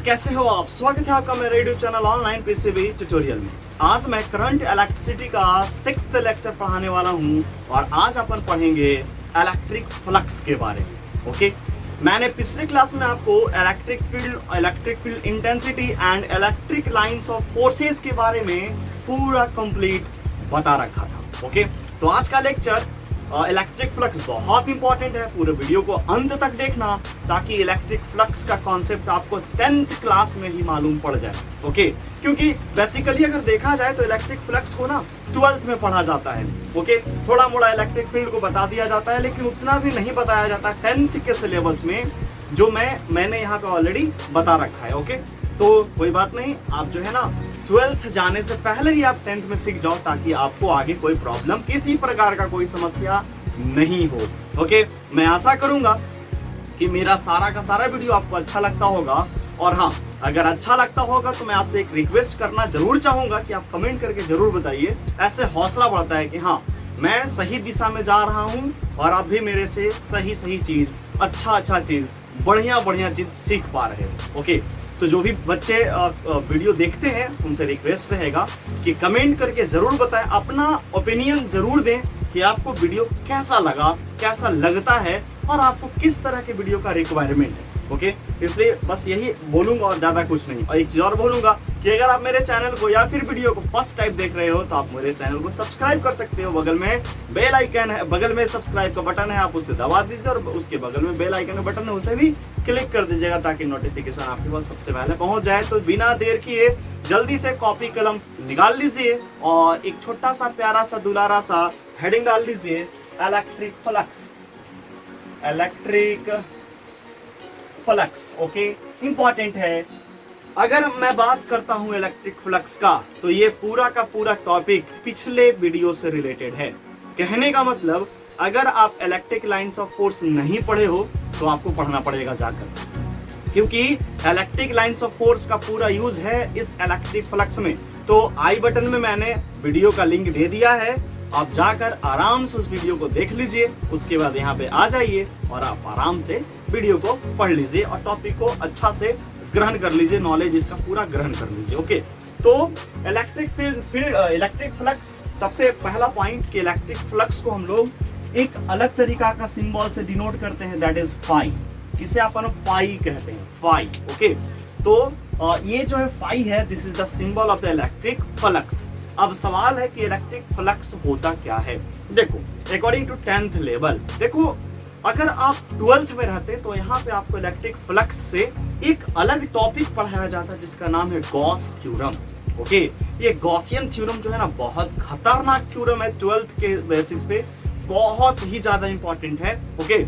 कैसे हो आप? स्वागत है आपका मेरे YouTube channel online PCB tutorial में। आज मैं करंट इलेक्ट्रिसिटी का 6th लेक्चर पढ़ाने वाला हूं और आज अपन पढ़ेंगे इलेक्ट्रिक फ्लक्स के बारे में। ओके, मैंने पिछले क्लास में आपको electric field intensity and electric lines of forces के बारे में पूरा कंप्लीट बता रखा था। ओके, तो आज का लेक्चर इलेक्ट्रिक फ्लक्स बहुत इंपॉर्टेंट है। पूरे वीडियो को अंत तक देखना ताकि इलेक्ट्रिक फ्लक्स का कॉन्सेप्ट आपको 10th क्लास में ही मालूम पड़ जाए। ओके, क्योंकि बेसिकली अगर देखा जाए तो इलेक्ट्रिक फ्लक्स को ना 12th में पढ़ा जाता है। ओके, थोड़ा मोड़ा इलेक्ट्रिक फील्ड को बता दिया जाता है, लेकिन उतना भी नहीं बताया जाता 10th के सिलेबस में, जो मैंने यहाँ पे ऑलरेडी बता रखा है। ओके, तो कोई बात नहीं, आप जो है ना 12th जाने से पहले ही आप 10th में सीख जाओ ताकि आपको आगे कोई प्रॉब्लम, किसी प्रकार का कोई समस्या नहीं हो। ओके, मैं आशा करूंगा कि मेरा सारा का सारा वीडियो आपको अच्छा लगता होगा। और हाँ, अगर अच्छा लगता होगा तो मैं आपसे एक रिक्वेस्ट करना जरूर चाहूंगा कि आप कमेंट करके जरूर बताइए। ऐसे हौसला बढ़ता है कि हाँ, मैं सही दिशा में जा रहा हूँ और आप भी मेरे से सही चीज, अच्छा चीज, बढ़िया चीज सीख पा रहे हो। ओके, तो जो भी बच्चे वीडियो देखते हैं उनसे रिक्वेस्ट रहेगा कि कमेंट करके जरूर बताएं, अपना ओपिनियन जरूर दें कि आपको वीडियो कैसा लगा, कैसा लगता है और आपको किस तरह के वीडियो का रिक्वायरमेंट है। ओके, इसलिए बस यही बोलूंगा और ज्यादा कुछ नहीं। और एक चीज और बोलूंगा कि अगर आप मेरे चैनल को या फिर वीडियो को फर्स्ट टाइम देख रहे हो तो आप मेरे चैनल को सब्सक्राइब कर सकते हो। बगल में बेल आइकन है, बगल में सब्सक्राइब का बटन है, आप उसे दबा दीजिए और उसके बगल में बेल आइकन का बटन है, उसे भी क्लिक कर दीजिएगा ताकि नोटिफिकेशन आपके पास सबसे पहले पहुंच जाए। तो बिना देर किए जल्दी से कॉपी कलम निकाल लीजिए और एक छोटा सा प्यारा सा दुलारा सा हेडिंग डाल लीजिए, electric flux. Electric flux, okay, important है। अगर मैं बात करता हूं इलेक्ट्रिक फ्लक्स का तो ये पूरा का पूरा टॉपिक पिछले वीडियो से रिलेटेड है। कहने का मतलब, अगर आप इलेक्ट्रिक लाइंस ऑफ फोर्स नहीं पढ़े हो तो आपको पढ़ना पड़ेगा जाकर, क्योंकि इलेक्ट्रिक लाइंस ऑफ फोर्स का पूरा यूज है इस इलेक्ट्रिक फ्लक्स में। तो आई बटन में मैंने वीडियो का लिंक दे दिया है, आप जाकर आराम से उस वीडियो को देख लीजिए। उसके बाद यहाँ पे आ जाइए और आप आराम से वीडियो को पढ़ लीजिए और टॉपिक को अच्छा से ग्रहण कर लीजिए, नॉलेज इसका पूरा ग्रहण कर लीजिए। ओके, तो इलेक्ट्रिक फ्लक्स, सबसे पहला पॉइंट कि इलेक्ट्रिक फ्लक्स को हम लोग एक अलग तरीका का सिंबल से डिनोट करते हैं, दैट इज फाई। इसे अपन फाई कहते हैं, फाई। ओके, तो ये जो है फाई है, this is the symbol of the electric flux. अब सवाल है कि इलेक्ट्रिक फ्लक्स होता क्या है। देखो, अकॉर्डिंग टू 10th लेवल, देखो अगर आप 12th में रहते तो यहाँ पे आपको इलेक्ट्रिक फ्लक्स से एक अलग टॉपिक पढ़ाया जाता जिसका नाम है गॉस थ्योरम। ओके, ये गॉसियन थ्योरम जो है ना बहुत खतरनाक थ्योरम है, 12th के बेसिस पे बहुत ही ज्यादा इंपॉर्टेंट है। ओके,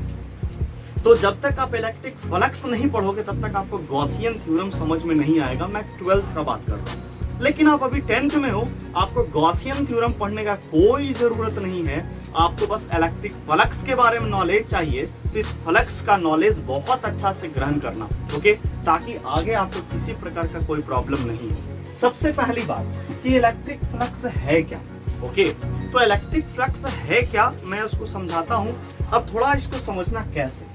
तो जब तक आप इलेक्ट्रिक फ्लक्स नहीं पढ़ोगे तब तक आपको गॉसियन थ्योरम समझ में नहीं आएगा। मैं 12th का बात कर रहा हूँ, लेकिन आप अभी 10th में हो, आपको गॉसियन थ्योरम पढ़ने का कोई जरूरत नहीं है। आपको बस इलेक्ट्रिक फ्लक्स के बारे में नॉलेज चाहिए, तो इस फ्लक्स का नॉलेज बहुत अच्छा से ग्रहण करना। ओके, ताकि आगे आपको किसी प्रकार का कोई प्रॉब्लम नहीं हो। सबसे पहली बात कि इलेक्ट्रिक फ्लक्स है क्या। ओके, तो इलेक्ट्रिक फ्लक्स है क्या, मैं उसको समझाता हूँ। अब थोड़ा इसको समझना कैसे।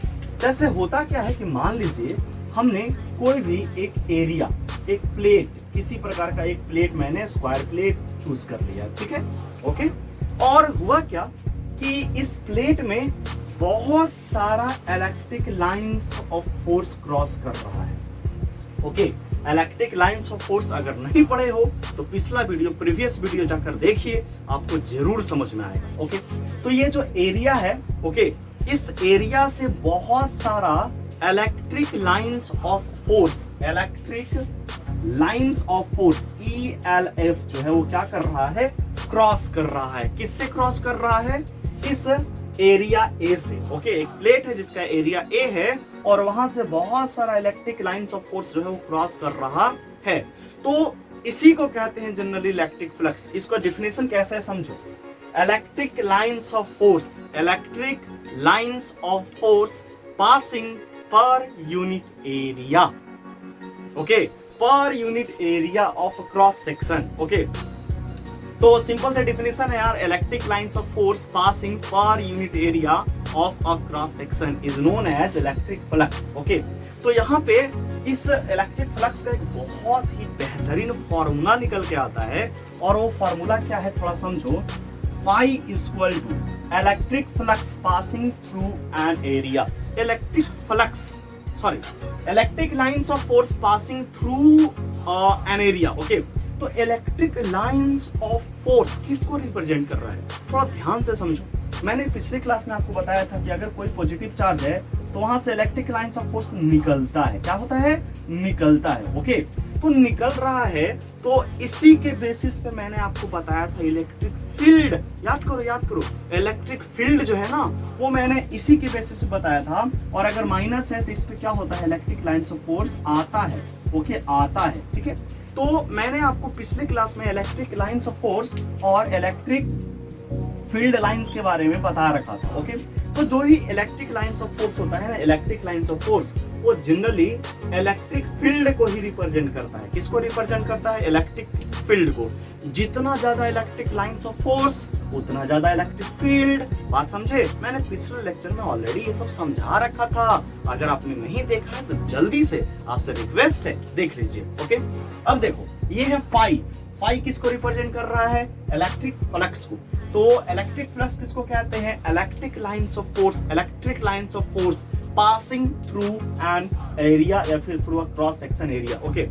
जैसे होता क्या है कि मान लीजिए हमने कोई भी एक एरिया, एक प्लेट, किसी प्रकार का एक प्लेट, मैंने स्क्वायर प्लेट चूज कर लिया, ठीक है। ओके, और हुआ क्या कि इस प्लेट में बहुत सारा electric lines of force cross कर रहा है। Okay, electric lines of force अगर नहीं पढ़े हो तो पिछला वीडियो, प्रीवियस वीडियो जाकर देखिए, आपको जरूर समझ में आएगा। ओके, तो ये जो एरिया है, ओके, इस एरिया से बहुत सारा electric lines of force, electric lines of force ELF जो है वो क्या कर रहा है, क्रॉस कर रहा है। किससे क्रॉस कर रहा है? इस एरिया A से। ओके, एक प्लेट है जिसका एरिया A है और वहां से बहुत सारा इलेक्ट्रिक लाइंस ऑफ फोर्स जो है वो क्रॉस कर रहा है। तो इसी को कहते हैं जनरली इलेक्ट्रिक फ्लक्स। इसका डिफिनेशन कैसे है समझो। Electric lines of force, electric lines of force passing per unit area. Okay, per unit area of cross section. Okay, तो सिंपल से डिफिनेशन है यार, electric lines of force passing per unit area of a cross section is known as electric flux. Okay, तो यहाँ पे इस electric flux का एक बहुत ही बेहतरीन फॉर्मूला निकल के आता है, और वो फॉर्मूला क्या है थोड़ा समझो। phi equal to electric flux passing through an area, electric lines of force passing through an area. Okay, तो इलेक्ट्रिक लाइंस ऑफ फोर्स किसको रिप्रेजेंट कर रहा है, थोड़ा ध्यान से समझो। मैंने पिछले क्लास में आपको बताया था कि अगर कोई पॉजिटिव चार्ज है तो वहां से इलेक्ट्रिक लाइंस ऑफ फोर्स निकलता है। क्या होता है? निकलता है। ओके, तो निकल रहा है, तो इसी के बेसिस पे मैंने आपको बताया था इलेक्ट्रिक फील्ड। याद करो, इलेक्ट्रिक फील्ड जो है ना, वो मैंने इसी के बेसिस पे बताया था। और अगर माइनस है तो इस पे क्या होता है? इलेक्ट्रिक लाइंस ऑफ फोर्स आता है। ओके, आता है। ठीक है, तो मैंने आपको पिछले क्लास में इलेक्ट्रिक लाइंस ऑफ फोर्स और इलेक्ट्रिक फील्ड लाइंस के बारे में बता रखा था। ओके, तो जो ही इलेक्ट्रिक लाइंस ऑफ फोर्स होता है ना, इलेक्ट्रिक लाइंस ऑफ फोर्स, वो जनरली इलेक्ट्रिक फील्ड को ही रिप्रेजेंट करता है। किसको रिप्रेजेंट करता है? इलेक्ट्रिक फील्ड को। जितना ज्यादा इलेक्ट्रिक लाइंस ऑफ फोर्स उतना ज्यादा इलेक्ट्रिक फील्ड। बात समझे? मैंने पिछले लेक्चर में ऑलरेडी ये सब समझा रखा था। अगर आपने नहीं देखा है तो जल्दी से आपसे रिक्वेस्ट है, देख लीजिए। ओके, अब देखो, ये है फाई किसको रिप्रेजेंट कर रहा है? इलेक्ट्रिक फ्लक्स को। तो इलेक्ट्रिक फ्लक्स किसको कहते हैं? Electric lines of force passing through an area या फिर through a cross section area. Okay,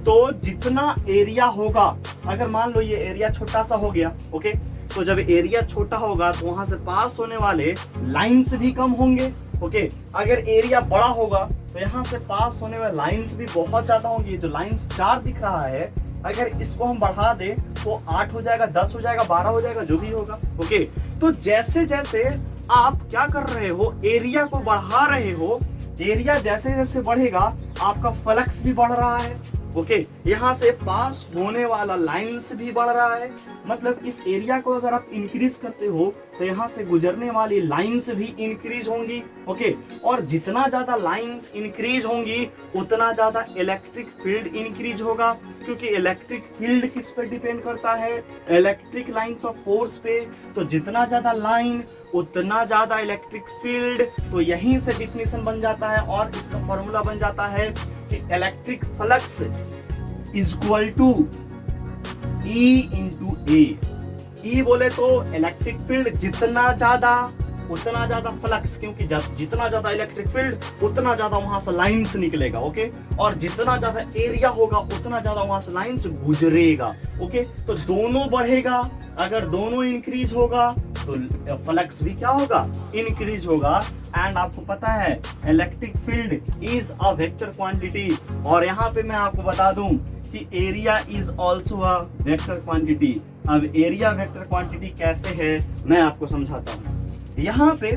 तो जितना एरिया होगा, अगर मान लो ये एरिया छोटा सा हो गया, ओके, तो जब एरिया छोटा होगा तो वहां से पास होने वाले लाइंस भी कम होंगे। ओके, अगर एरिया बड़ा होगा तो यहाँ से पास होने वाले लाइंस भी बहुत ज्यादा होंगी। जो लाइंस 4 दिख रहा है, अगर इसको हम बढ़ा दे तो 8 हो जाएगा, 10 हो जाएगा, 12 हो जाएगा, जो भी होगा। ओके, तो जैसे जैसे आप क्या कर रहे हो, एरिया को बढ़ा रहे हो, एरिया जैसे जैसे बढ़ेगा आपका फ्लक्स भी बढ़ रहा है। ओके, यहाँ से पास होने वाला लाइंस भी बढ़ रहा है। मतलब इस एरिया को अगर आप इंक्रीज करते हो तो यहाँ से गुजरने वाली लाइंस भी इंक्रीज होंगी। ओके, और जितना ज्यादा लाइंस इंक्रीज होंगी उतना ज्यादा इलेक्ट्रिक फील्ड इंक्रीज होगा, क्योंकि इलेक्ट्रिक फील्ड किस पे डिपेंड करता है? इलेक्ट्रिक लाइंस ऑफ फोर्स पे। तो जितना ज्यादा लाइन उतना ज्यादा इलेक्ट्रिक फील्ड। तो यहीं से डिफिनेशन बन जाता है और इसका फॉर्मूला बन जाता है कि electric flux is equal to E into A. बोले तो इलेक्ट्रिक फील्ड जितना ज्यादा उतना ज्यादा फ्लक्स, क्योंकि जितना ज्यादा इलेक्ट्रिक फील्ड उतना ज्यादा वहां से लाइंस निकलेगा। ओके, और जितना ज्यादा एरिया होगा उतना ज्यादा वहां से लाइंस गुजरेगा। ओके, तो दोनों बढ़ेगा। अगर दोनों इंक्रीज होगा तो फ्लक्स भी क्या होगा? इंक्रीज होगा। एंड आपको पता है electric field is a vector quantity. और यहाँ पे मैं आपको बता दूं कि area is also a vector quantity. अब एरिया वेक्टर क्वांटिटी कैसे है मैं आपको समझाता हूँ। यहाँ पे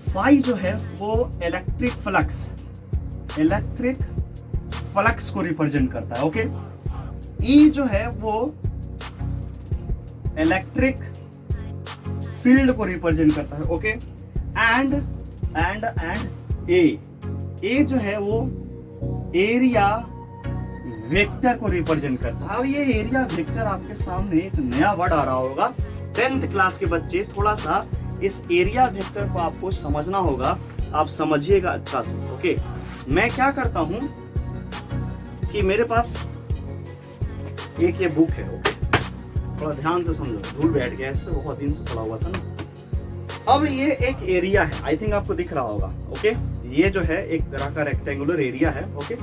फाई जो है वो इलेक्ट्रिक फ्लक्स को रिप्रेजेंट करता है। ओके, ई जो है वो इलेक्ट्रिक फील्ड को रिप्रेजेंट करता है। ओके, एंड ए जो है वो एरिया वेक्टर को रिप्रेजेंट करता है। अब ये एरिया वेक्टर आपके सामने एक नया वर्ड आ रहा होगा। 10th क्लास के बच्चे थोड़ा सा इस एरिया वेक्टर को आपको समझना होगा, आप समझिएगा अच्छा से। ओके, मैं क्या करता हूं कि मेरे पास एक ये बुक है। ओके, थोड़ा ध्यान से समझो, धूल बैठ गया इस पे, बहुत दिन से पड़ा हुआ था ना। अब ये एक एरिया है, आई थिंक आपको दिख रहा होगा। ओके, ये जो है एक तरह का रेक्टेंगुलर एरिया है। ओके,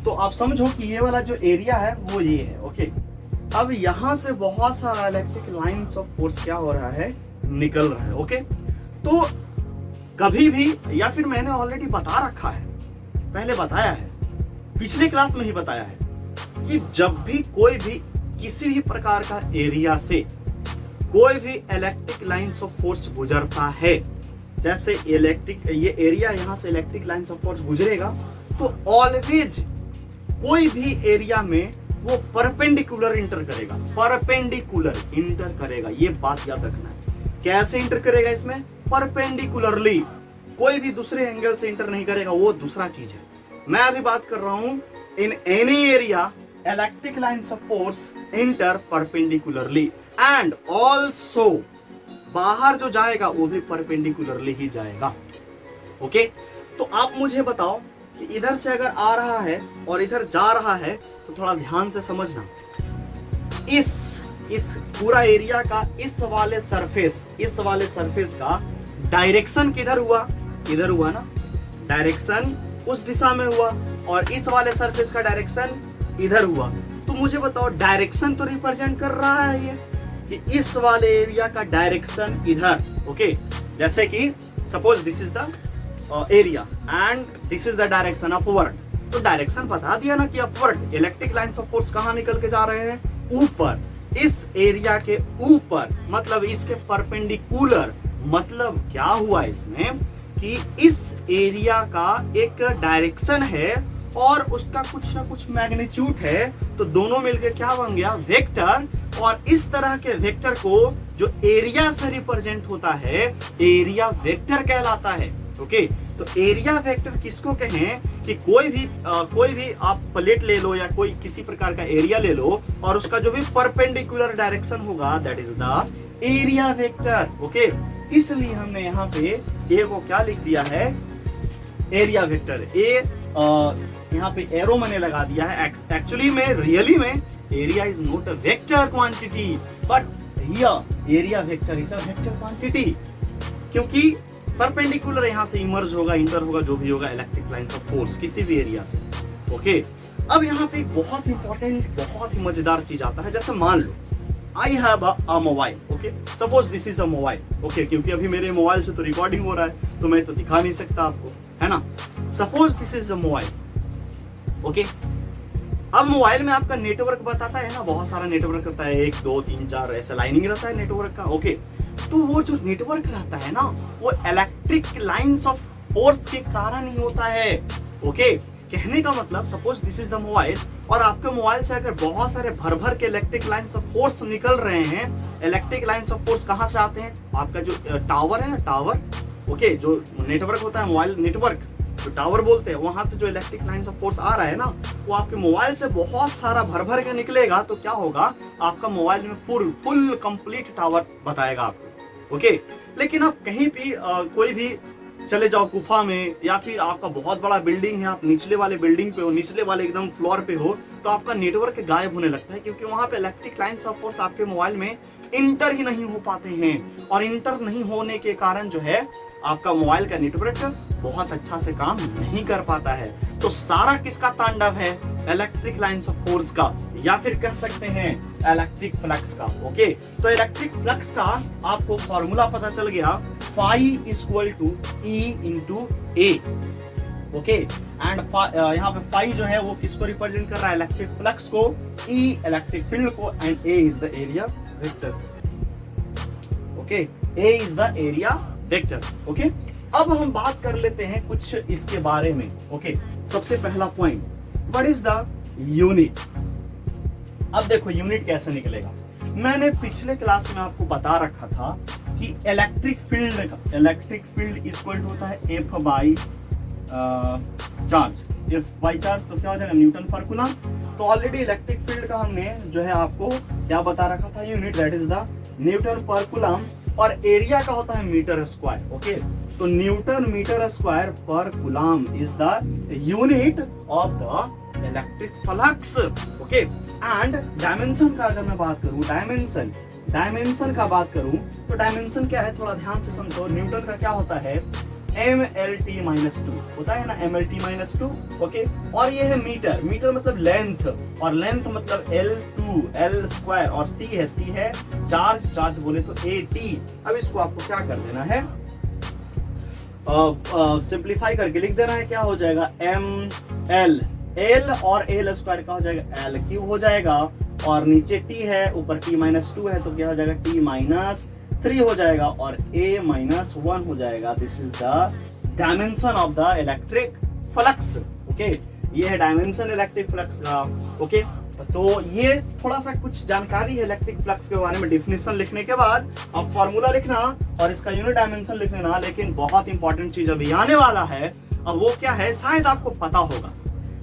तो आप समझो कि ये वाला जो एरिया है वो ये है। ओके, अब यहां से बहुत सारा इलेक्ट्रिक लाइंस ऑफ फोर्स क्या हो रहा है? निकल रहा है। ओके, तो कभी भी, या फिर मैंने ऑलरेडी बता रखा है, पहले बताया है, पिछले क्लास में ही बताया है कि जब भी कोई भी किसी भी प्रकार का एरिया से कोई भी इलेक्ट्रिक लाइंस ऑफ फोर्स गुजरता है, जैसे इलेक्ट्रिक ये एरिया यहां से इलेक्ट्रिक लाइंस ऑफ फोर्स गुजरेगा, तो ऑलवेज कोई भी एरिया में वो परपेंडिकुलर इंटर करेगा। ये बात याद रखना है। कैसे इंटर करेगा? इसमें परपेंडिकुलरली, कोई भी दूसरे एंगल से इंटर नहीं करेगा, वो दूसरा चीज है। मैं अभी बात कर रहा हूं in any area electric lines of force inter perpendicularly and also बाहर जो जाएगा वो भी परपेंडिकुलरली ही जाएगा। ओके, तो आप मुझे बताओ कि इधर से अगर आ रहा है और इधर जा रहा है तो थोड़ा ध्यान से समझना, इस पूरा एरिया का इस वाले सरफेस का डायरेक्शन किधर हुआ? इधर हुआ ना, डायरेक्शन उस दिशा में हुआ, और इस वाले सरफेस का डायरेक्शन इधर हुआ। तो मुझे बताओ डायरेक्शन तो रिप्रेजेंट कर रहा है ये कि इस वाले एरिया का डायरेक्शन इधर। ओके, जैसे कि suppose this is the area and this is the direction upward, तो डायरेक्शन बता दिया ना कि upward. Electric lines of force कहां निकल के जा रहे हैं? ऊपर, इस एरिया के ऊपर, मतलब इसके परपेंडिकुलर। मतलब क्या हुआ इसमें कि इस एरिया का एक डायरेक्शन है और उसका कुछ ना कुछ मैग्नीट्यूड है, तो दोनों मिलकर क्या बन गया? वेक्टर। और इस तरह के वेक्टर को जो एरिया से रिप्रेजेंट होता है, एरिया वेक्टर कहलाता है। ओके, तो एरिया वेक्टर किसको कहें कि कोई भी आप प्लेट ले लो या कोई किसी प्रकार का एरिया ले लो और उसका जो भी परपेंडिकुलर डायरेक्शन होगा, that is the area vector. Okay, इसलिए हमने यहाँ पे ए को क्या लिख दिया है? Area vector. ए यहाँ पे एरो मैंने लगा दिया है। एक्चुअली में रियली में area is not a vector quantity, but here area vector is a vector quantity, क्योंकि परपेंडिकुलर यहाँ से इमर्ज होगा, इंटर होगा, जो भी होगा इलेक्ट्रिक लाइंस ऑफ फोर्स किसी भी एरिया से। ओके, अब यहाँ पे एक बहुत इंपॉर्टेंट, बहुत ही मजेदार चीज आता है। जैसे मान लो I have a mobile. Okay, suppose this is a mobile. Okay, क्योंकि अभी मेरे मोबाइल से तो रिकॉर्डिंग हो रहा है तो मैं तो दिखा नहीं सकता आपको, है ना। Suppose this is a mobile. Okay, अब मोबाइल में आपका नेटवर्क बताता है ना, बहुत सारा नेटवर्क रहता है, 1 2 3 4 ऐसा लाइनिंग रहता है नेटवर्क का। ओके, तो वो जो नेटवर्क रहता है ना, वो इलेक्ट्रिक लाइंस ऑफ फोर्स के कारण ही होता है। ओके, कहने का मतलब suppose this is the mobile और आपके मोबाइल से अगर बहुत सारे भर के इलेक्ट्रिक लाइंस ऑफ फोर्स निकल रहे हैं। इलेक्ट्रिक लाइंस ऑफ फोर्स कहां से आते हैं? आपका जो टावर है ना, टावर, ओके, जो नेटवर्क होता है, मोबाइल नेटवर्क जो टावर बोलते हैं, वहां से जो इलेक्ट्रिक लाइंस ऑफ फोर्स आ रहा है ना, वो आपके मोबाइल से बहुत सारा भर के निकलेगा। तो क्या होगा? आपका मोबाइल में फुल कंप्लीट टावर बताएगा आपको। ओके, लेकिन आप कहीं भी कोई भी चले जाओ गुफा में, या फिर आपका बहुत बड़ा बिल्डिंग है, आप निचले वाले बिल्डिंग पे हो, निचले वाले एकदम फ्लोर पे हो, तो आपका नेटवर्क गायब होने लगता है, क्योंकि वहां पे इलेक्ट्रिक लाइंस ऑफ फोर्स आपके मोबाइल में इंटर ही नहीं हो पाते हैं। और इंटर नहीं होने के कारण जो है आपका मोबाइल का नेटवर्क बहुत अच्छा से काम नहीं कर पाता है। तो सारा किसका तांडव है? इलेक्ट्रिक लाइंस ऑफ फोर्स का, या फिर कह सकते हैं इलेक्ट्रिक फ्लक्स का। ओके, तो इलेक्ट्रिक फ्लक्स का आपको फॉर्मूला पता चल गया, phi equal to E into A. Okay, and यहाँ पे फाई जो है वो किसको रिप्रेजेंट कर रहा है? इलेक्ट्रिक फ्लक्स को, ई इलेक्ट्रिक फील्ड को, and A is the area vector. Okay, A is the area vector. Okay, अब हम बात कर लेते हैं कुछ इसके बारे में। ओके, सबसे पहला point, what is the unit. अब देखो यूनिट कैसे निकलेगा। मैंने पिछले क्लास में आपको बता रखा था कि इलेक्ट्रिक फील्ड इक्वल टू होता है F by charge. F by charge तो क्या हो जाएगा? न्यूटन पर कूलम। तो ऑलरेडी इलेक्ट्रिक फील्ड का हमने जो है आपको क्या बता रखा था? Unit, that is the Newton पर कूलम। और एरिया का होता है मीटर स्क्वायर। ओके, तो न्यूटन मीटर स्क्वायर पर coulomb is the unit of the electric flux. Okay, and dimension का अगर मैं बात करूं, डायमेंशन का बात करूं, तो डायमेंशन क्या है? थोड़ा ध्यान से समझो। न्यूटन का क्या होता है? MLT-2 होता है ना, MLT-2। ओके, और ये है मीटर मतलब लेंथ, और लेंथ मतलब L2 L स्क्वायर, और C है चार्ज बोले तो AT। अब इसको आपको क्या कर देना है? सिंप्लीफाई करके लिख देना है। क्या हो जाएगा? L और L स्क्वायर का हो जाएगा L³ हो जाएगा, और नीचे T है, ऊपर T-2 है, तो क्या हो जाएगा? T-3 हो जाएगा, और A-1 हो जाएगा। This is the dimension of the electric flux. Okay, ये है डायमेंशन इलेक्ट्रिक फ्लक्स का। ओके, तो ये थोड़ा सा कुछ जानकारी है इलेक्ट्रिक फ्लक्स के बारे में। डिफिनेशन लिखने के बाद अब फॉर्मूला लिखना और इसका यूनिट डायमेंशन लिख लेना। लेकिन बहुत इंपॉर्टेंट चीज अभी आने वाला है। अब वो क्या है? शायद आपको पता होगा,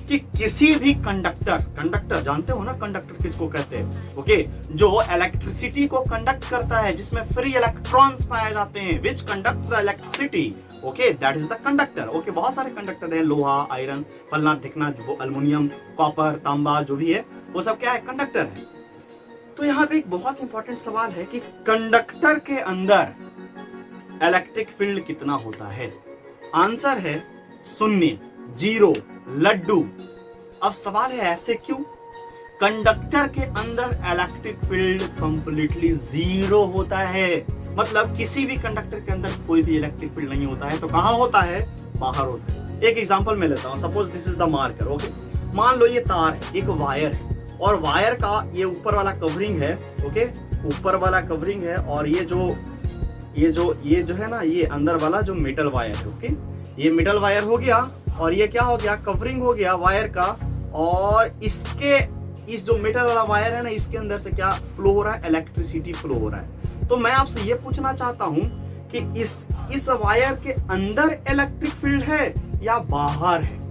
कि किसी भी कंडक्टर जानते हो ना कंडक्टर किसको कहते हैं, ओके, जो इलेक्ट्रिसिटी को कंडक्ट करता है, जिसमें फ्री इलेक्ट्रॉन्स पाए जाते हैं, विच conduct the electricity, okay, that is the conductor. Okay, बहुत सारे कंडक्टर हैं, लोहा, आयरन, फलना ढिकना, जो अल्युमिनियम, कॉपर, तांबा, जो भी है वो सब क्या है, कंडक्टर है। तो यहाँ पे एक बहुत इंपॉर्टेंट सवाल है कि कंडक्टर के अंदर इलेक्ट्रिक फील्ड कितना होता है। आंसर है 0, 0, लड्डू। अब सवाल है ऐसे क्यों? कंडक्टर के अंदर इलेक्ट्रिक फील्ड कंप्लीटली 0 होता है, मतलब किसी भी कंडक्टर के अंदर कोई भी इलेक्ट्रिक फील्ड नहीं होता है। तो कहां होता है? बाहर होता है। एक एग्जांपल मैं लेता हूं, suppose this is the marker, okay. मान लो ये तार है, एक वायर है, और वायर का ये ऊपर वाला कवरिंग है, ओके, ऊपर वाला कवरिंग है, और ये जो है ना, ये अंदर वाला जो मेटल वायर है, ओके, ये मेटल वायर हो गया, और ये क्या हो गया, कवरिंग हो गया वायर का, और इस जो मेटल वाला वायर है ना, इसके अंदर से क्या फ्लो हो रहा है, इलेक्ट्रिसिटी फ्लो हो रहा है। तो मैं आपसे ये पूछना चाहता हूं कि इस वायर के अंदर इलेक्ट्रिक फील्ड है या बाहर है?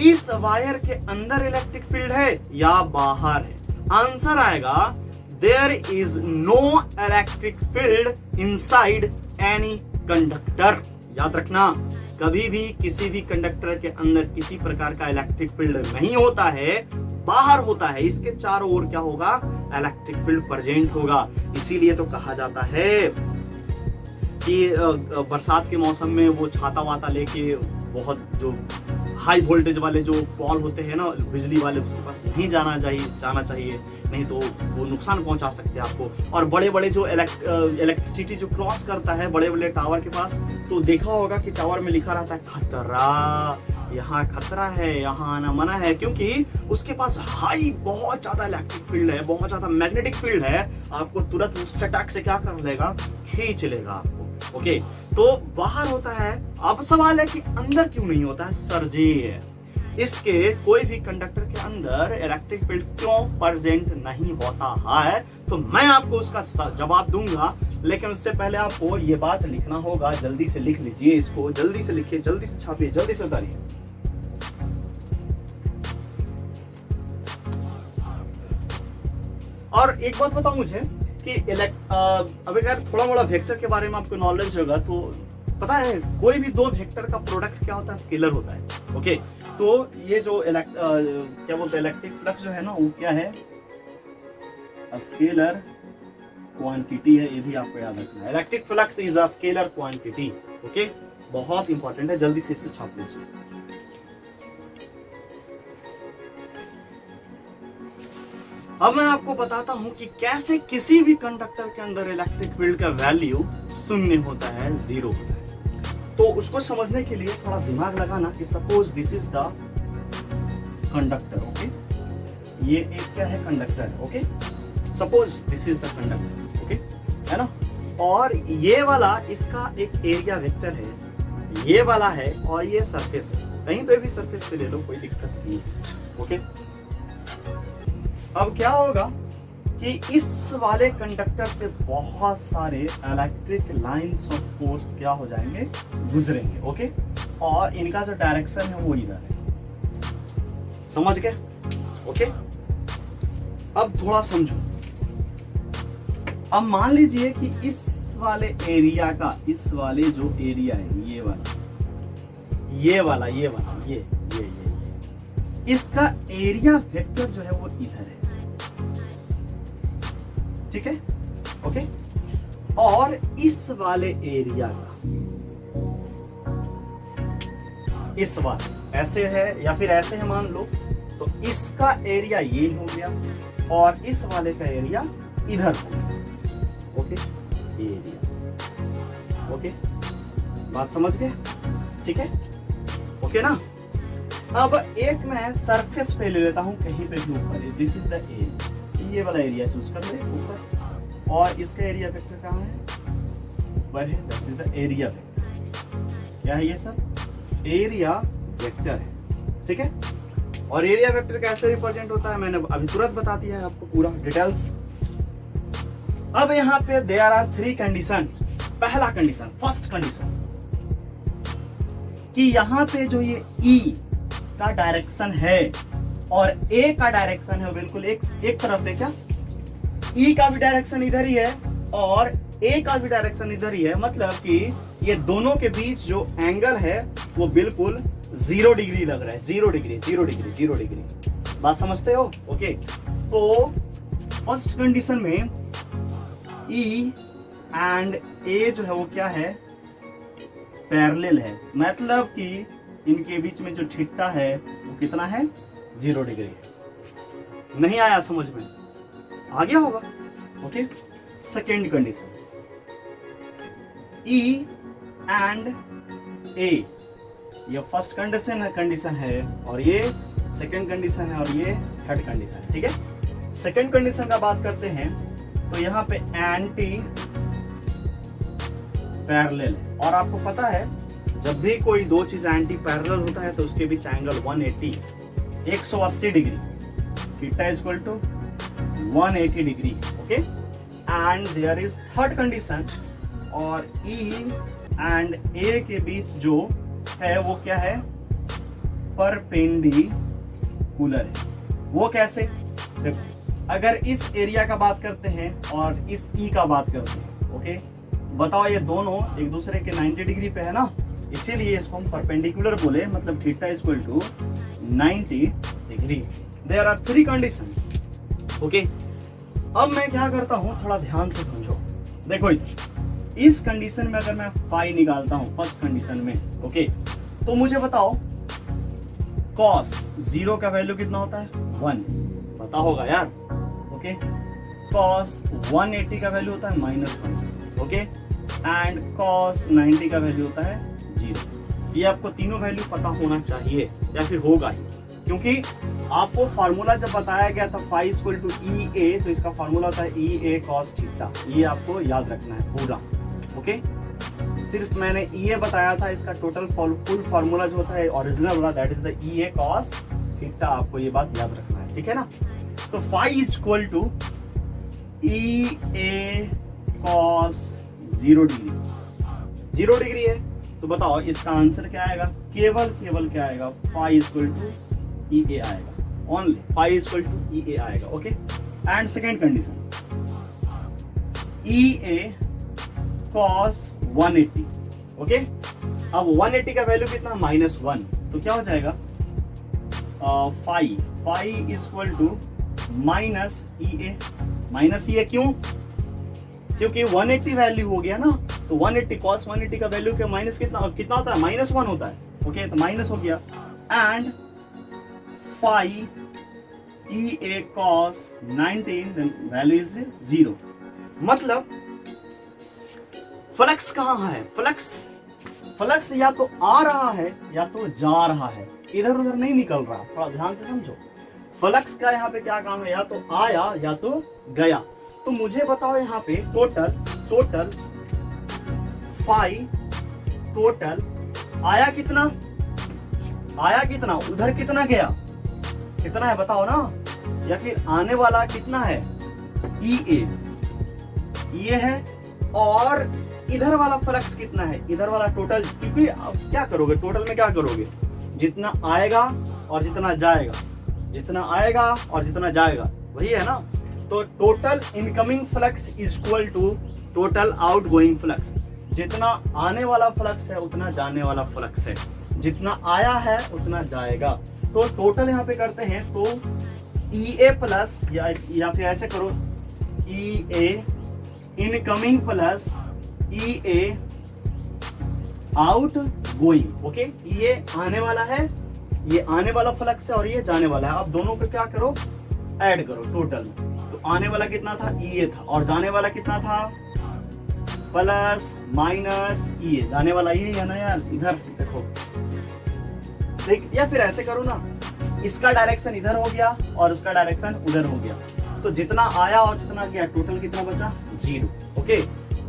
इस वायर के अंदर इलेक्ट्रिक फील्ड है या बाहर है? आंसर आएगा there is no electric field inside any conductor. याद रखना, कभी भी किसी भी कंडक्टर के अंदर किसी प्रकार का इलेक्ट्रिक फील्ड नहीं होता है, बाहर होता है। इसके चारों ओर क्या होगा, इलेक्ट्रिक फील्ड प्रेजेंट होगा। इसीलिए तो कहा जाता है कि बरसात के मौसम में वो छाता वाता लेके, बहुत जो हाई वोल्टेज वाले जो पॉल होते हैं ना, बिजली वाले, उसके पास नहीं जाना चाहिए, नहीं तो वो नुकसान पहुंचा सकते हैं आपको। और बड़े बड़े जो इलेक्ट्रिसिटी जो क्रॉस करता है बड़े बड़े टावर के पास, तो देखा होगा कि टावर में लिखा रहता है खतरा, यहाँ खतरा है, यहाँ आना मना है, क्योंकि उसके पास बहुत ज्यादा इलेक्ट्रिक फील्ड है, बहुत ज्यादा मैग्नेटिक फील्ड है। आपको तुरंत उस सटाक से क्या कर लेगा, खींच लेगा आपको। ओके, तो बाहर होता है। अब सवाल है कि अंदर क्यों नहीं होता है? सर जी, इसके कोई भी कंडक्टर के अंदर इलेक्ट्रिक फील्ड क्यों प्रेजेंट नहीं होता है, तो मैं आपको उसका जवाब दूंगा। लेकिन उससे पहले आपको ये बात लिखना होगा। जल्दी से लिख लीजिए इसको, जल्दी से लिखिए, जल्दी से छापिए, जल्दी से उतारिए। और एक बात बताओ मुझे कि अब अगर थोड़ा मोड़ा वेक्टर के बारे में आपको नॉलेज होगा तो पता है, कोई भी दो वेक्टर का प्रोडक्ट क्या होता है, स्केलर होता है। ओके, तो ये जो क्या बोलते हैं, इलेक्ट्रिक फ्लक्स जो है ना, वो क्या है, स्केलर क्वांटिटी है। ये भी आपको याद रखना है, electric flux is a scalar quantity. Okay, बहुत इंपॉर्टेंट है, जल्दी से इसे छाप लीजिए। अब मैं आपको बताता हूं कि कैसे किसी भी कंडक्टर के अंदर इलेक्ट्रिक फील्ड का वैल्यू 0 होता है, 0 होता है। तो उसको समझने के लिए थोड़ा दिमाग लगाना कि suppose this is the conductor. Okay, ये एक क्या है, कंडक्टर है। Okay, suppose this is the conductor, okay, है ना, और ये वाला इसका एक एरिया वेक्टर है, ये वाला है, और ये सरफेस है। कहीं पे भी सरफेस पे ले लो, कोई दिक्कत नहीं है। ओके, अब क्या होगा कि इस वाले कंडक्टर से बहुत सारे इलेक्ट्रिक लाइंस ऑफ फोर्स क्या हो जाएंगे, गुजरेंगे। ओके, और इनका जो डायरेक्शन है वो इधर है। समझ गए? ओके, अब थोड़ा समझो। अब मान लीजिए कि इस वाले एरिया का, इस वाले जो एरिया है, ये वाला, इसका एरिया वेक्टर जो है वो इधर है। ठीक है, ओके, और इस वाले एरिया का, इस वाले ऐसे है या फिर ऐसे है मान लो, तो इसका एरिया ये हो गया, और इस वाले का एरिया इधर हो गया। ओके, ये एरिया। ओके, बात समझ गए? ठीक है, ओके ना। अब एक मैं सरफेस पे ले लेता हूं, कहीं पे भी ऊपर, दिस इज द एरिया, ये वाला एरिया चूज कर ले ऊपर, और इसका एरिया वेक्टर कहाँ है, ऊपर है, this is the area vector. क्या है ये सब? एरिया वेक्टर है। ठीक है, और एरिया वेक्टर कैसे रिप्रेजेंट होता है मैंने अभी तुरंत बता दिया है आपको पूरा डिटेल्स। अब यहाँ पे देयर आर 3 कंडीशन। पहला कंडीशन, फर्स्ट कंडीशन, कि यहाँ पे जो ये E का डायरेक्शन है और ए का डायरेक्शन है बिल्कुल एक तरफ है क्या, ई का भी डायरेक्शन इधर ही है और ए का भी डायरेक्शन इधर ही है, मतलब कि ये दोनों के बीच जो एंगल है वो बिल्कुल 0 डिग्री लग रहा है, 0 डिग्री 0 डिग्री 0 डिग्री। बात समझते हो? ओके, तो फर्स्ट कंडीशन में ई एंड ए जो है वो क्या है, पैरेलल है, मतलब कि इनके बीच में जो थीटा है वो कितना है, 0 डिग्री। नहीं आया समझ में? आ गया होगा। Okay, second condition, E and A, ये फर्स्ट कंडीशन है और ये सेकेंड कंडीशन है और ये थर्ड कंडीशन है। ठीक है, सेकेंड कंडीशन का बात करते हैं तो यहाँ पे एंटी पैरेलल है और आपको पता है जब भी कोई दो चीज एंटी पैरेलल होता है तो उसके बीच angle 180 degree, theta is equal to 180 degree. Okay, and there is third condition, और ई एंड ए के बीच जो है वो क्या है, परपेंडिकुलर है। वो कैसे? देखो, अगर इस एरिया का बात करते हैं और इस ई का बात करते हैं, ओके, बताओ ये दोनों एक दूसरे के 90 डिग्री पे है ना, इसीलिए इसको हम परपेंडिकुलर बोले, मतलब theta is equal to 90 degree. There are 3 condition. Okay, अब मैं क्या करता हूं, थोड़ा ध्यान से समझो। देखो इस कंडीशन में अगर मैं फाई निकालता हूं फर्स्ट कंडीशन में, ओके, तो मुझे बताओ cos 0 का वैल्यू कितना होता है, 1, पता होगा यार। ओके, cos 180 का वैल्यू होता है -1, ओके, एंड cos 90 का वैल्यू होता है 0। ये आपको तीनों वैल्यू पता होना चाहिए या फिर होगा ही, क्योंकि आपको फार्मूला जब बताया गया था फाई इक्वल टू ई ए, तो इसका फार्मूला होता है ई ए कॉस थीटा। ये आपको याद रखना है पूरा। ओके, सिर्फ मैंने ई ए बताया था, इसका टोटल फुल फार्मूला जो होता है ओरिजिनल वाला, that is the E A cos theta. आपको ये बात याद रखना है, ठीक है ना। तो phi equal to E A cos 0 degree, 0 degree है, तो बताओ इसका आंसर क्या आएगा, केवल क्या आएगा, फाई इक्वल टू ई ए आएगा, only phi equal to E ए आएगा। Okay, and second condition, E A cos 180। Okay, अब 180 का वैल्यू कितना, -1, तो क्या हो जाएगा, फाई इक्वल टू माइनस ई ए, क्यों, क्योंकि 180 वैल्यू हो गया ना, तो 180 cos 180 का वैल्यू के माइनस कितना होता है, -1 होता है। ओके, तो माइनस हो गया, and phi E A cos 90 value is 0। मतलब फ्लक्स कहाँ है, फ्लक्स या तो आ रहा है या तो जा रहा है, इधर उधर नहीं निकल रहा। थोड़ा ध्यान से समझो, फ्लक्स का यहाँ पे क्या काम है, या तो आया या तो गया। तो मुझे बताओ यहाँ पे टोटल फाई टोटल आया कितना, उधर कितना गया, कितना है बताओ ना, या फिर आने वाला कितना है, ई ए, ये है, और इधर वाला फ्लक्स कितना है, इधर वाला टोटल, क्योंकि अब क्या करोगे, टोटल में क्या करोगे, जितना आएगा और जितना जाएगा, वही है ना। तो total incoming flux is equal to total outgoing flux. जितना आने वाला फ्लक्स है उतना जाने वाला फ्लक्स है, जितना आया है उतना जाएगा। तो टोटल यहाँ पे करते हैं तो ई ए प्लस, या फिर ऐसे करो, ई ए इनकमिंग प्लस ई ए आउट गोइंग। ओके, ये आने वाला है, ये आने वाला फ्लक्स है और ये जाने वाला है। अब दोनों को क्या करो, ऐड करो टोटल। तो आने वाला कितना था, ई ए था, और जाने वाला कितना था, प्लस माइनस ई ए। जाने वाला ये है ना यार, इधर देखो, या फिर ऐसे करो ना, इसका डायरेक्शन इधर हो गया और उसका डायरेक्शन उधर हो गया, तो जितना आया और जितना गया, टोटल कितना बचा, 0। ओके,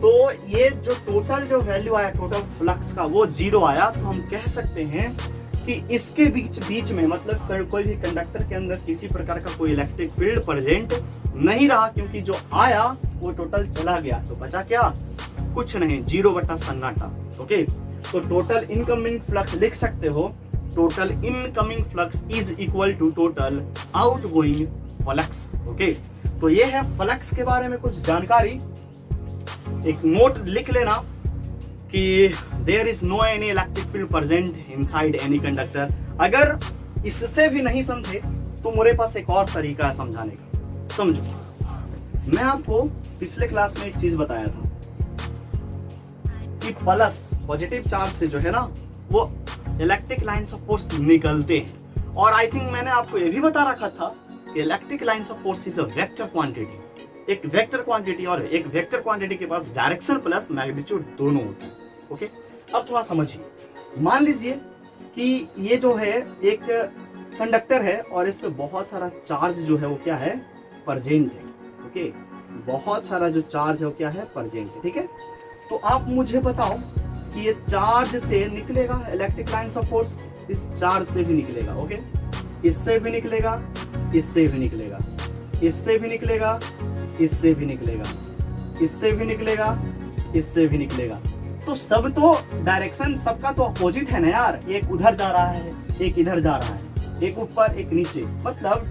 तो ये जो टोटल जो वैल्यू आया टोटल फ्लक्स का, वो 0 आया। तो हम कह सकते हैं कि इसके बीच में, मतलब कोई भी कंडक्टर के अंदर किसी प्रकार का कोई इलेक्ट्रिक फील्ड प्रेजेंट नहीं रहा, क्योंकि जो आया वो टोटल चला गया। तो बचा क्या, कुछ नहीं, 0 बटा सन्नाटा। ओके, तो टोटल इनकमिंग फ्लक्स लिख सकते हो total incoming flux is equal to total outgoing flux. Okay, तो ये है फ्लक्स के बारे में कुछ जानकारी। एक नोट लिख लेना कि there is no any electric field present inside any conductor. अगर इससे भी नहीं समझे तो मेरे पास एक और तरीका है समझाने का। समझो, मैं आपको पिछले क्लास में एक चीज बताया था कि प्लस पॉजिटिव चार्ज से जो है ना वो इलेक्ट्रिक लाइन्स ऑफ फोर्स निकलते हैं। और आई थिंक मैंने आपको ये भी बता रखा था कि electric lines of force is a vector quantity. एक वेक्टर क्वांटिटी और एक वेक्टर क्वांटिटी के पास डायरेक्शन प्लस मैग्नीट्यूड दोनों होते हैं। ओके, अब थोड़ा समझिए। मान लीजिए कि ये जो है एक कंडक्टर है और इस पे बहुत सारा चार्ज जो है वो क्या है, प्रेजेंट है। ओके, बहुत सारा जो चार्ज है वो क्या है, प्रेजेंट है। ठीक है, तो आप मुझे बताओ कि ये चार्ज से निकलेगा इलेक्ट्रिक लाइन्स ऑफ फोर्स, इस चार्ज से भी निकलेगा। ओके, इससे भी निकलेगा, इससे भी निकलेगा, इससे भी निकलेगा, इससे भी निकलेगा, इससे भी निकलेगा, इससे भी निकलेगा। तो सब तो डायरेक्शन सबका तो अपोजिट है ना यार। एक उधर जा रहा है, एक इधर जा रहा है, एक ऊपर एक नीचे, मतलब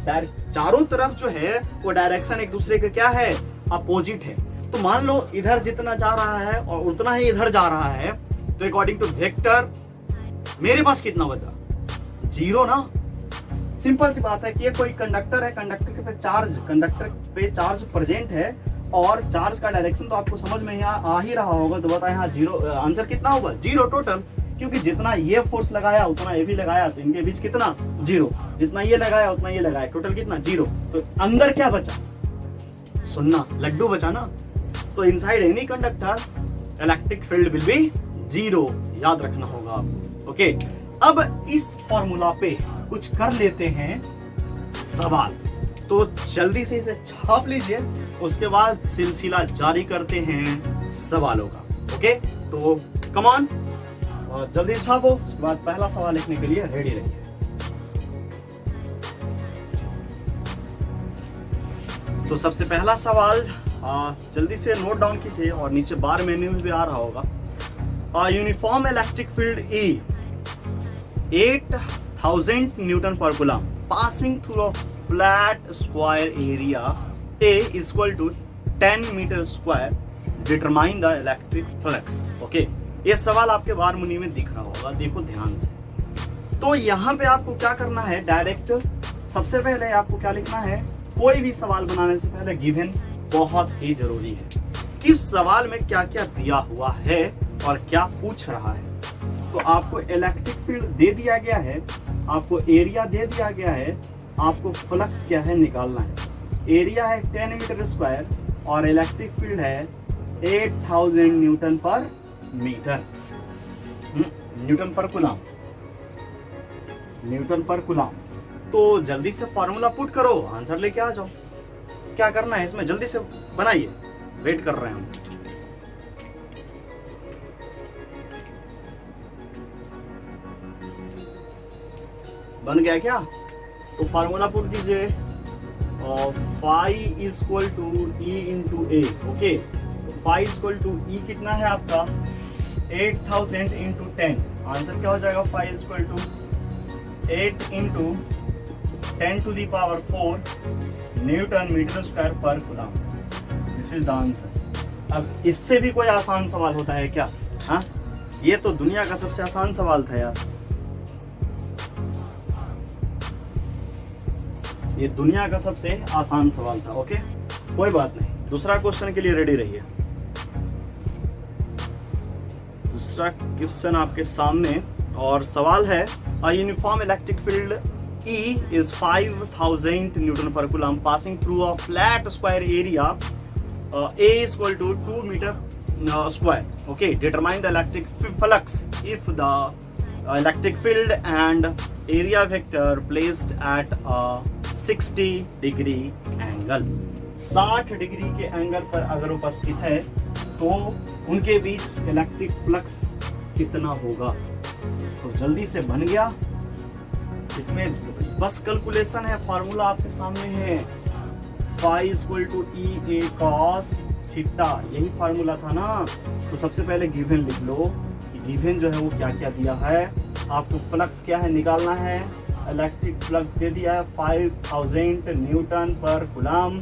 चारों तरफ जो है वो डायरेक्शन एक दूसरे के क्या है, अपोजिट है। तो मान लो इधर जितना जा रहा है और उतना ही इधर जा रहा है, तो अकॉर्डिंग टू वेक्टर मेरे पास कितना बचा, जीरो ना। सिंपल सी बात है कि ये कोई कंडक्टर है, कंडक्टर पे चार्ज प्रेजेंट है और चार्ज का डायरेक्शन तो आपको समझ में आ ही रहा होगा। तो बताए यहाँ जीरो, आंसर कितना होगा, जीरो टोटल। क्योंकि जितना ये फोर्स लगाया उतना ये भी लगाया, तो इनके बीच कितना, जीरो। जितना ये लगाया उतना ये लगाया, टोटल कितना, जीरो। तो अंदर क्या बचा, सुनना, लड्डू बचा ना। तो inside any conductor electric field will be zero, याद रखना होगा आपको। ओके, अब इस फॉर्मूला पे कुछ कर लेते हैं सवाल। तो जल्दी से इसे छाप लीजिए, उसके बाद सिलसिला जारी करते हैं सवालों का। ओके, तो कम ऑन, जल्दी छापो। उसके बाद पहला सवाल लिखने के लिए रेडी रहिए। तो सबसे पहला सवाल जल्दी से नोट डाउन कीजिए और नीचे बार मेन्यू में भी आ रहा होगा। Uniform electric field E 8000 newton पर coulomb passing through a flat square area A equal to 10 metre square, determine the electric flux. Okay, ये सवाल आपके बार मुनि में दिख रहा होगा, देखो ध्यान से। तो यहाँ पे आपको क्या करना है, डायरेक्ट सबसे पहले आपको क्या लिखना है, कोई भी सवाल बनाने से पहले गिवन बहुत ही जरूरी है कि सवाल में क्या क्या दिया हुआ है और क्या पूछ रहा है। तो आपको इलेक्ट्रिक फील्ड दे दिया गया है, आपको एरिया दे दिया गया है, आपको फ्लक्स क्या है निकालना है। एरिया है 10 मीटर स्क्वायर और इलेक्ट्रिक फील्ड है 8000 न्यूटन पर मीटर, न्यूटन पर कूलम, न्यूटन पर कूलम। तो जल्दी से फॉर्मूला पुट करो, आंसर लेके आ जाओ। क्या करना है इसमें, जल्दी से बनाइए, वेट कर रहे हैं हम। बन गया क्या? तो फॉर्मूला पुट कीजिए, phi equal to E into A. Okay, phi equal to E कितना है आपका, 8000 इंटू 10। आंसर क्या हो जाएगा, phi equal to 8 into 10 to the power 4 newton metre square पर coulomb. This is the answer. अब इससे भी कोई आसान सवाल होता है क्या? हाँ, ये तो दुनिया का सबसे आसान सवाल था यार, ये दुनिया का सबसे आसान सवाल था। ओके, कोई बात नहीं, दूसरा क्वेश्चन के लिए रेडी रहिए। दूसरा क्वेश्चन आपके सामने और सवाल है, a uniform electric field E is 5000 Newton पर coulomb passing through a flat square area A is equal to 2 meter square. Okay, determine the electric flux if the electric field and area vector placed at a 60 degree angle. 60 degree के angle पर अगर उपस्थित है तो उनके बीच electric flux कितना होगा। तो जल्दी से बन गया, इसमें बस कैलकुलेशन है, फार्मूला आपके सामने है, phi equal to E A cos theta, यही फार्मूला था ना। तो सबसे पहले गिवन लिख लो कि गिवन जो है वो क्या क्या दिया है। आपको फ्लक्स क्या है निकालना है, इलेक्ट्रिक फ्लक्स दे दिया है 5000 न्यूटन पर कूलम,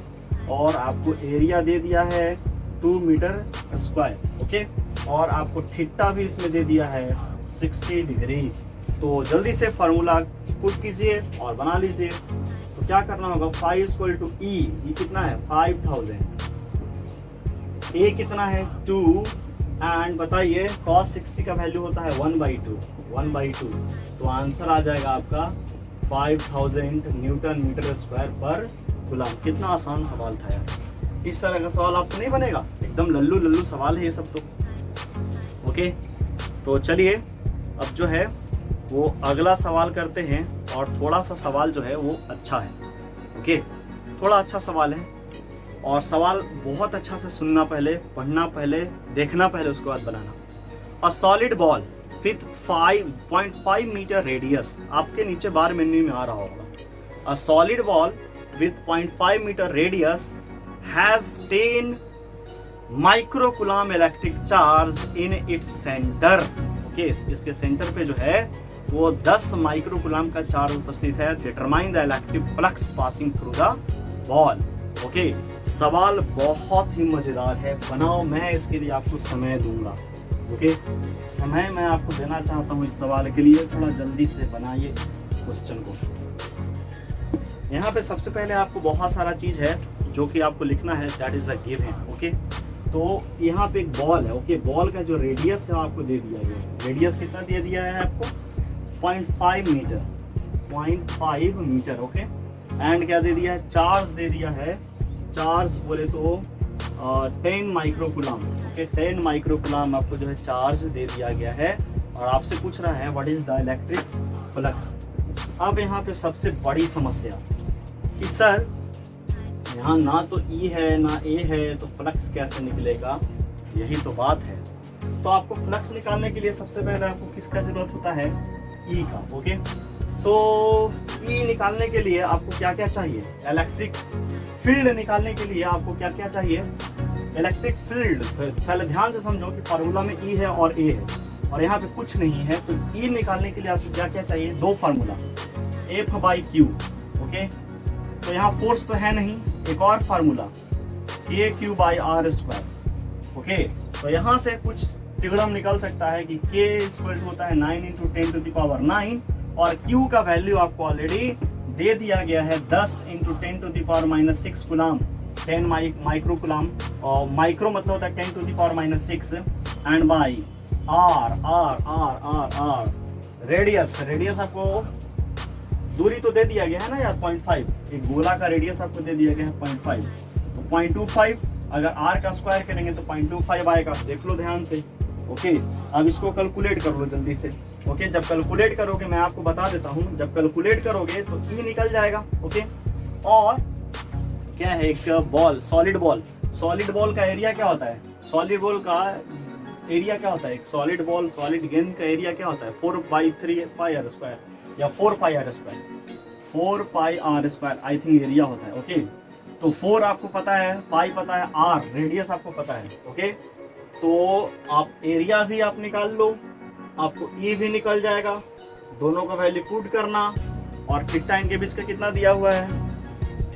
और आपको एरिया दे दिया है 2 मीटर स्क्वायर, ओके। और आपको थीटा भी इसमें दे दिया है 60 डिग्री। तो जल्दी से फार्मूला पुट कीजिए और बना लीजिए। तो क्या करना होगा, फाइव इक्वल टू ई, कितना है 5000, ए कितना है 2, एंड बताइए cos 60 का वैल्यू होता है 1/2। तो आंसर आ जाएगा आपका 5000 न्यूटन मीटर स्क्वायर पर कूलम। कितना आसान सवाल था यार, इस तरह का सवाल आपसे नहीं बनेगा, एकदम लल्लू लल्लू सवाल है ये सब। तो ओके, तो चलिए अब जो है वो अगला सवाल करते हैं, और थोड़ा सा सवाल जो है वो अच्छा है, ओके, थोड़ा अच्छा सवाल है। और सवाल बहुत अच्छा से सुनना पहले, पढ़ना पहले, देखना पहले, उसके बाद बनाना। A solid ball with 5.5 metre radius, आपके नीचे बार मेन्यू में आ रहा होगा। A solid ball with 0.5 metre radius has 10 microcoulomb electric charge in its centre, okay. इसके सेंटर पे जो है वो 10 माइक्रोकूलम का चार्ज उपस्थित है। Determine the electric flux passing through the ball, okay. सवाल बहुत ही मजेदार है, बनाओ, मैं इसके लिए आपको समय दूंगा, ओके। समय मैं आपको देना चाहता हूँ इस सवाल के लिए, थोड़ा जल्दी से बनाइए क्वेश्चन को। यहाँ पे सबसे पहले आपको बहुत सारा चीज है जो कि आपको लिखना है, that is the given, okay. तो यहाँ पे एक बॉल है, ओके। बॉल का जो रेडियस है आपको दे दिया गया है। रेडियस कितना दे दिया है आपको 0.5 मीटर, ओके। एंड क्या दे दिया है, चार्ज दे दिया है, चार्ज बोले तो 10 माइक्रोकूलम, ओके। 10 माइक्रोकूलम आपको जो है चार्ज दे दिया गया है, और आपसे पूछ रहा है what is the electric flux. अब यहाँ पे सबसे बड़ी समस्या कि सर यहाँ ना तो ई है ना ए है, तो फ्लक्स कैसे निकलेगा, यही तो बात है। तो आपको फ्लक्स निकालने के लिए सबसे पहले आपको किसका जरूरत होता है, ई का, ओके। तो ई निकालने के लिए आपको क्या क्या चाहिए, इलेक्ट्रिक फील्ड निकालने के लिए आपको क्या क्या चाहिए, इलेक्ट्रिक फील्ड। पहले ध्यान से समझो कि फार्मूला में ई है और ए है, और यहाँ पे कुछ नहीं है। तो ई निकालने के लिए आपको क्या क्या चाहिए, दो फार्मूला, F/Q, ओके। तो यहाँ फोर्स तो है नहीं, एक और फार्मूला KQ/R², ओके। तो यहाँ से कुछ तिगड़म निकल सकता है कि K इक्वल टू होता है 9 × 10⁹ और Q का वैल्यू आपको ऑलरेडी दे दिया गया है 10 × 10⁻6 कूलम, 10 माइक्रोकूलम, और माइक्रो मतलब होता है 10⁻6, एंड बाई R रेडियस आपको दूरी तो दे दिया गया है ना यार 0.5, एक गोला का रेडियस आपको दे दिया गया है 0.5, तो 0.25 अगर r का स्क्वायर करेंगे तो 0.25 आएगा, देख लो ध्यान से, ओके। अब इसको कैलकुलेट कर लो जल्दी से, ओके। जब कैलकुलेट करोगे, मैं आपको बता देता हूँ, जब कैलकुलेट करोगे तो ई निकल जाएगा, ओके। और क्या है, एक बॉल, सॉलिड बॉल का एरिया क्या होता है, सॉलिड बॉल का एरिया क्या होता है, एक सॉलिड बॉल, सॉलिड गेंद का एरिया क्या होता है 4/3πr² या 4πr², 4πr² I think area होता है, ओके। तो 4 आपको पता है, पाई पता है, r रेडियस आपको पता है, ओके। तो आप एरिया भी आप निकाल लो, आपको ई भी निकल जाएगा, दोनों का वैल्यू पुट करना, और थीटा इनके बीच का कितना दिया हुआ है,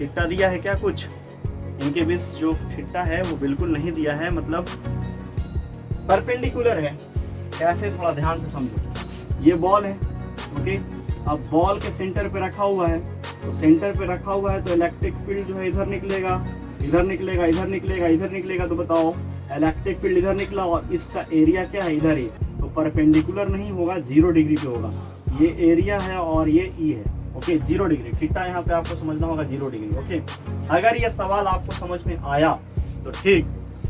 थीटा दिया है क्या कुछ, इनके बीच जो थीटा है वो बिल्कुल नहीं दिया है, मतलब परपेंडिकुलर है। कैसे, थोड़ा ध्यान से समझो, ये बॉल है, ओके। अब बॉल के सेंटर पे रखा हुआ है, तो सेंटर पे रखा हुआ है तो इलेक्ट्रिक फील्ड जो है इधर निकलेगा, इधर निकलेगा, इधर निकलेगा, इधर निकलेगा। तो बताओ इलेक्ट्रिक फील्ड इधर निकला और इसका एरिया क्या है, इधर ही, तो परपेंडिकुलर नहीं होगा, 0 डिग्री पे होगा। ये एरिया है और ये ई है, ओके। 0 डिग्री, थीटा यहाँ पे आपको समझना होगा 0 डिग्री, ओके। अगर ये सवाल आपको समझ में आया तो ठीक,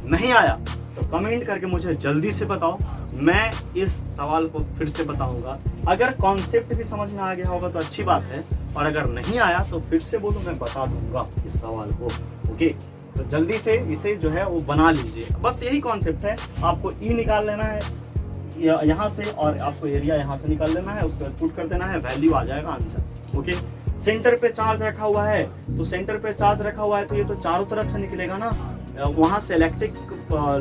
नहीं आया तो कमेंट करके मुझे जल्दी से बताओ, मैं इस सवाल को फिर से बताऊंगा। अगर कॉन्सेप्ट भी समझ में आ गया होगा तो अच्छी बात है, और अगर नहीं आया तो फिर से बोलो, मैं बता दूंगा इस सवाल को, ओके। तो जल्दी से इसे जो है वो बना लीजिए, बस यही कॉन्सेप्ट है। आपको ई निकाल लेना है यहाँ से, और आपको एरिया यहाँ से निकाल लेना है, उसको पुट कर देना है, वैल्यू आ जाएगा आंसर, ओके। सेंटर पे चार्ज रखा हुआ है, तो सेंटर पे चार्ज रखा हुआ है तो ये तो चारों तरफ से निकलेगा ना, वहां से इलेक्ट्रिक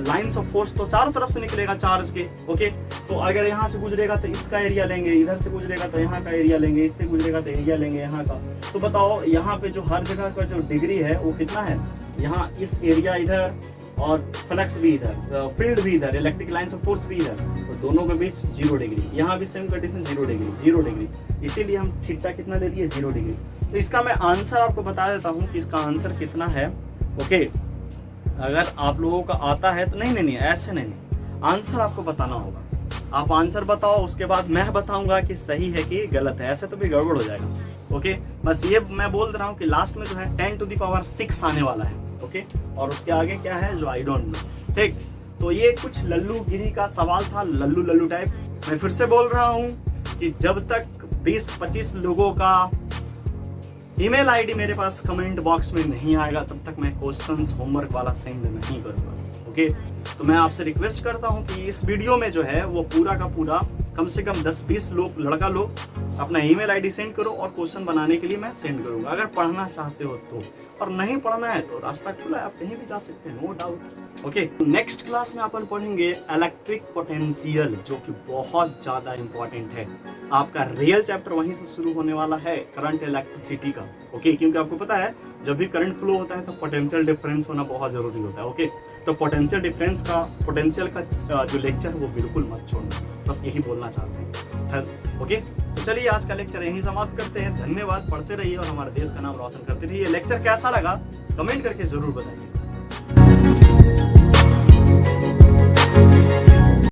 लाइंस ऑफ फोर्स तो चारों तरफ से निकलेगा चार्ज के। ओके, तो अगर यहाँ से गुजरेगा तो इसका एरिया लेंगे, इधर से गुजरेगा तो यहाँ का एरिया लेंगे, इससे गुजरेगा तो एरिया लेंगे यहाँ का। तो बताओ यहाँ पे जो हर जगह का जो डिग्री है वो कितना है, यहाँ इस एरिया इधर और फ्लक्स भी इधर, फील्ड भी इधर, इलेक्ट्रिक लाइंस ऑफ फोर्स भी इधर, तो दोनों के बीच 0 डिग्री। यहाँ भी सेम कंडीशन 0 डिग्री, 0 डिग्री, इसीलिए हम थीटा कितना ले लिए 0 डिग्री। तो इसका मैं आंसर आपको बता देता हूँ कि इसका आंसर कितना है। ओके, अगर आप लोगों का आता है तो नहीं ऐसे नहीं, आंसर आपको बताना होगा। आप आंसर बताओ, उसके बाद मैं बताऊंगा कि सही है कि गलत है, ऐसे तो भी गड़बड़ हो जाएगा। ओके, बस ये मैं बोल रहा हूँ कि लास्ट में जो है 10⁶ आने वाला है। ओके, और उसके आगे क्या है जो आई डोंट नो। ठीक, तो ये कुछ लल्लू गिरी का सवाल था, लल्लू टाइप। मैं फिर से बोल रहा हूँ कि जब तक 20-25 लोगों का ईमेल आईडी मेरे पास कमेंट बॉक्स में नहीं आएगा तब तक मैं क्वेश्चंस होमवर्क वाला सेंड नहीं करूँगा। ओके, तो मैं आपसे रिक्वेस्ट करता हूँ कि इस वीडियो में जो है वो पूरा का पूरा कम से कम 10-20 लोग, लड़का लोग अपना ईमेल आईडी सेंड करो और क्वेश्चन बनाने के लिए मैं सेंड करूँगा। अगर पढ़ना चाहते हो तो, और नहीं पढ़ना है तो रास्ता खुला है, आप कहीं भी जा सकते हैं, no doubt. Okay, next class में अपन पढ़ेंगे इलेक्ट्रिक पोटेंशियल, जो कि बहुत ज्यादा इंपॉर्टेंट है। आपका रियल चैप्टर वहीं से शुरू होने वाला है, करंट इलेक्ट्रिसिटी का। ओके, क्योंकि आपको पता है जब भी करंट फ्लो होता है तो पोटेंशियल डिफरेंस होना बहुत जरूरी होता है। ओके, तो पोटेंशियल का जो लेक्चर है वो बिल्कुल मत छोड़ना, बस यही बोलना चाहते हैं। ओके, तो चलिए आज का लेक्चर यहीं समाप्त करते हैं। धन्यवाद, पढ़ते रहिए और हमारे देश का नाम रोशन करते रहिए। लेक्चर कैसा लगा कमेंट करके जरूर बताइए।